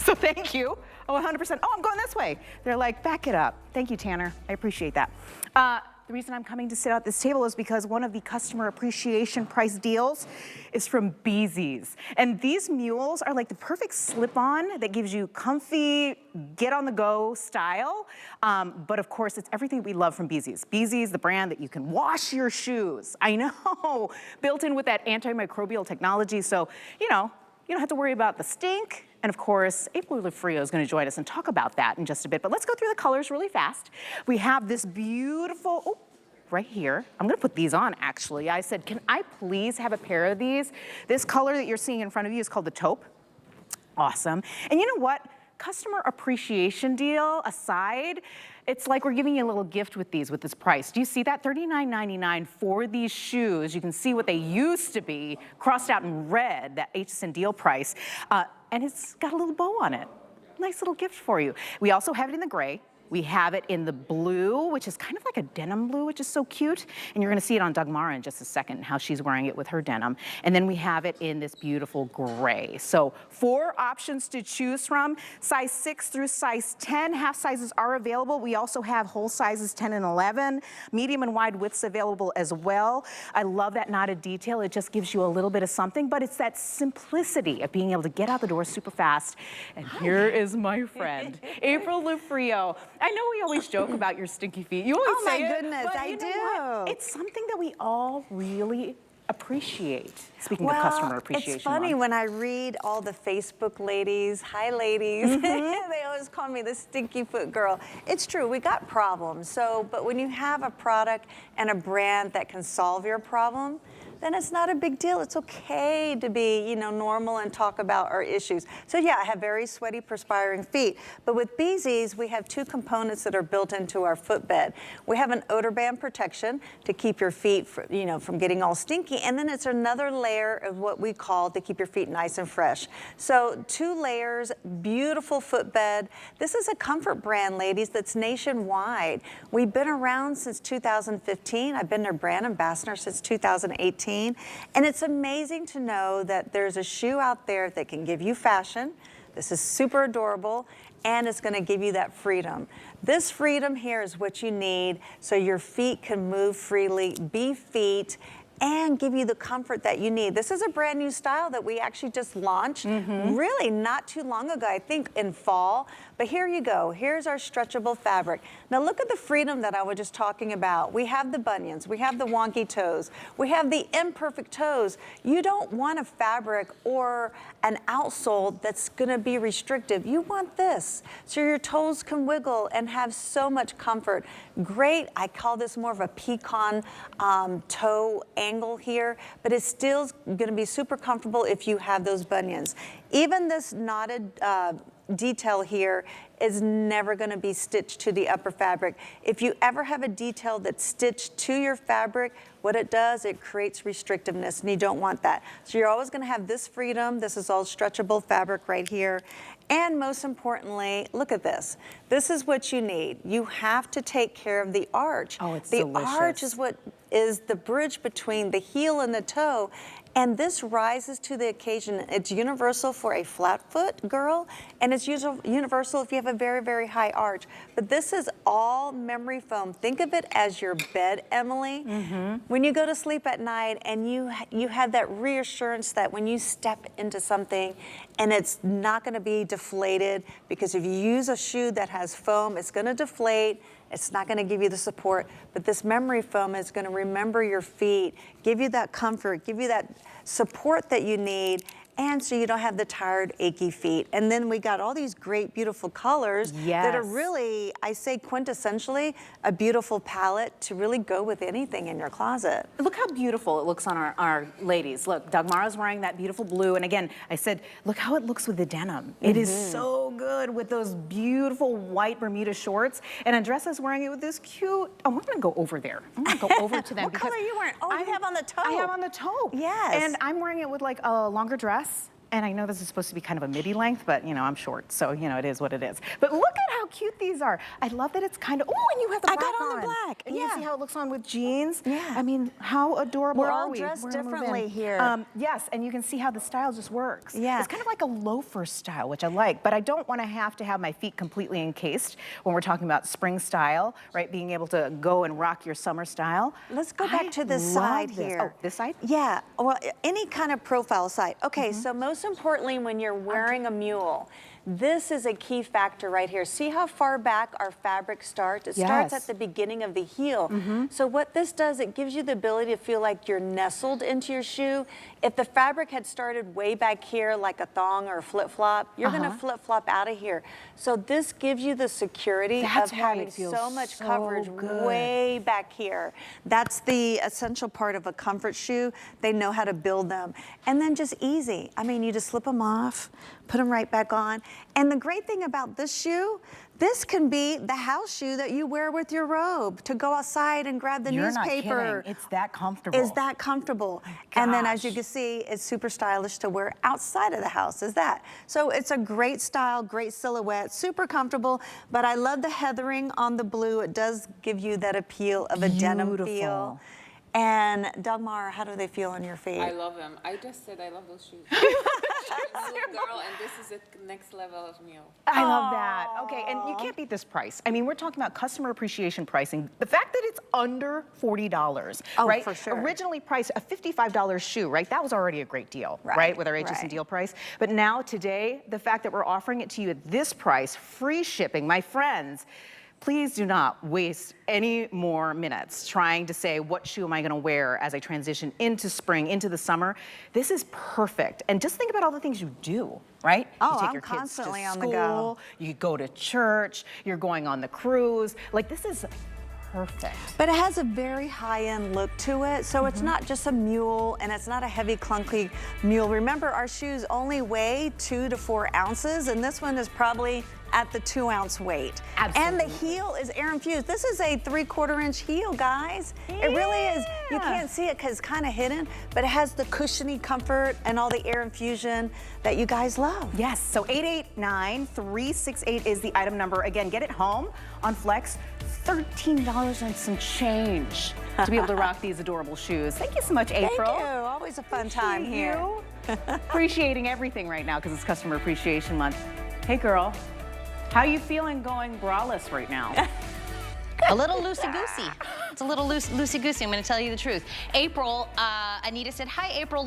So thank you. Oh, 100%. Oh, I'm going this way. They're like, back it up. Thank you, Tanner. I appreciate that. The reason I'm coming to sit at this table is because one of the customer appreciation price deals is from Bzees. And these mules are like the perfect slip-on that gives you comfy, get-on-the-go style. But of course, it's everything we love from Bzees. Bzees, the brand that you can wash your shoes. I know, built in with that antimicrobial technology. So, you know, you don't have to worry about the stink. And of course, April Lufrio is going to join us and talk about that in just a bit. But let's go through the colors really fast. We have this beautiful, oh, right here. I'm going to put these on, actually. I said, can I please have a pair of these? This color that you're seeing in front of you is called the taupe. Awesome. And you know what? Customer appreciation deal aside, it's like we're giving you a little gift with these, with this price. Do you see that? $39.99 for these shoes. You can see what they used to be, crossed out in red, that HSN deal price. And it's got a little bow on it. Nice little gift for you. We also have it in the gray. We have it in the blue, which is kind of like a denim blue, which is so cute. And you're gonna see it on Dagmara in just a second, how she's wearing it with her denim. And then we have it in this beautiful gray. So 4 options to choose from. Size 6 through size 10, half sizes are available. We also have whole sizes 10 and 11. Medium and wide widths available as well. I love that knotted detail. It just gives you a little bit of something, but it's that simplicity of being able to get out the door super fast. And here is my friend, April Lufrio. I know we always joke about your stinky feet. You always say it. Oh my goodness, I do. It's something that we all really appreciate. Speaking of customer appreciation. It's funny when I read all the Facebook ladies, hi ladies, they always call me the stinky foot girl. It's true, we got problems. But when you have a product and a brand that can solve your problem, then it's not a big deal. It's okay to be, you know, normal and talk about our issues. So yeah, I have very sweaty, perspiring feet. But with Bzees, we have 2 components that are built into our footbed. We have an odor band protection to keep your feet, you know, from getting all stinky. And then it's another layer of what we call to keep your feet nice and fresh. So 2 layers, beautiful footbed. This is a comfort brand, ladies, that's nationwide. We've been around since 2015. I've been their brand ambassador since 2018. And it's amazing to know that there's a shoe out there that can give you fashion. This is super adorable, and it's gonna give you that freedom. This freedom here is what you need so your feet can move freely, be feet, and give you the comfort that you need. This is a brand new style that we actually just launched really not too long ago, I think in fall. But here you go, here's our stretchable fabric. Now look at the freedom that I was just talking about. We have the bunions, we have the wonky toes, we have the imperfect toes. You don't want a fabric or an outsole that's gonna be restrictive. You want this, so your toes can wiggle and have so much comfort. Great, I call this more of a pecan toe angle here, but it's still gonna be super comfortable if you have those bunions. Even this knotted detail here is never going to be stitched to the upper fabric. If you ever have a detail that's stitched to your fabric, what it does, it creates restrictiveness, and you don't want that. So you're always going to have this freedom. This is all stretchable fabric right here. And most importantly, look at this. This is what you need. You have to take care of the arch. Oh, it's delicious. The arch is what is the bridge between the heel and the toe. And this rises to the occasion. It's universal for a flat foot girl, and it's universal if you have a very, very high arch. But this is all memory foam. Think of it as your bed, Emily. When you go to sleep at night and you have that reassurance that when you step into something and it's not gonna be deflated, because if you use a shoe that has foam, it's gonna deflate. It's not gonna give you the support, but this memory foam is gonna remember your feet, give you that comfort, give you that support that you need, and so you don't have the tired, achy feet. And then we got all these great, beautiful colors that are really, I say quintessentially, a beautiful palette to really go with anything in your closet. Look how beautiful it looks on our ladies. Look, Dagmara's wearing that beautiful blue. And again, I said, look how it looks with the denim. It is so good with those beautiful white Bermuda shorts. And Andressa's wearing it with this cute, oh, I'm gonna go over there. I'm gonna go over to them. What color are you wearing? Oh, you have on the toe. I have on the toe. Yes. And I'm wearing it with like a longer dress. And I know this is supposed to be kind of a midi length, but you know, I'm short, so you know, it is what it is. But look at how cute these are. I love that it's kind of, oh, and you have the black I got on the black. And yeah. you see how it looks on with jeans? Yeah. I mean, how adorable We're are all we? dressed We're gonna move differently in. here. Yes, and you can see how the style just works. Yeah. It's kind of like a loafer style, which I like, but I don't want to have my feet completely encased when we're talking about spring style, right? Being able to go and rock your summer style. Let's go back to the side here. Oh, this side? Yeah, well, any kind of profile side. Okay, so most importantly, when you're wearing a mule, this is a key factor right here. See how far back our fabric starts? It starts at the beginning of the heel. So what this does, it gives you the ability to feel like you're nestled into your shoe. If the fabric had started way back here, like a thong or a flip-flop, you're gonna flip-flop out of here. So this gives you the security of having so much coverage way back here. That's the essential part of a comfort shoe. They know how to build them. And then just easy. I mean, you just slip them off, put them right back on. And the great thing about this shoe, this can be the house shoe that you wear with your robe to go outside and grab the newspaper. You're not kidding. It's that comfortable. It's that comfortable. And then as you can see, it's super stylish to wear outside of the house, is that. So it's a great style, great silhouette, super comfortable, but I love the heathering on the blue. It does give you that appeal of a denim feel. And Dagmar, how do they feel on your feet? I love them. I just said I love those shoes. I'm a Mule girl, and this is the next level of Mule. I love that. Okay, and you can't beat this price. I mean, we're talking about customer appreciation pricing. The fact that it's under $40, right? For sure. Originally priced a $55 shoe, right? That was already a great deal, right? With our HSN deal price. But now today, the fact that we're offering it to you at this price, free shipping, my friends, please do not waste any more minutes trying to say, what shoe am I gonna wear as I transition into spring, into the summer? This is perfect. And just think about all the things you do, right? Oh, you take I'm your kids constantly to on school, the go. You go to church, you're going on the cruise. Like, this is perfect. But it has a very high-end look to it, so it's not just a mule, and it's not a heavy, clunky mule. Remember, our shoes only weigh 2 to 4 ounces, and this one is probably at the 2-ounce weight. Absolutely. And the heel is air infused. This is a 3/4 inch heel, guys. It really is. You can't see it because it's kind of hidden, but it has the cushiony comfort and all the air infusion that you guys love. Yes, so 889-368 is the item number. Again, get it home on Flex. $13 and some change to be able to rock these adorable shoes. Thank you so much, April. Thank you. Always a fun time here. Appreciating everything right now because it's Customer Appreciation Month. Hey, girl. How you feeling going braless right now? A little loosey-goosey. It's a little loosey-goosey, I'm going to tell you the truth. April, Anita said, hi, April.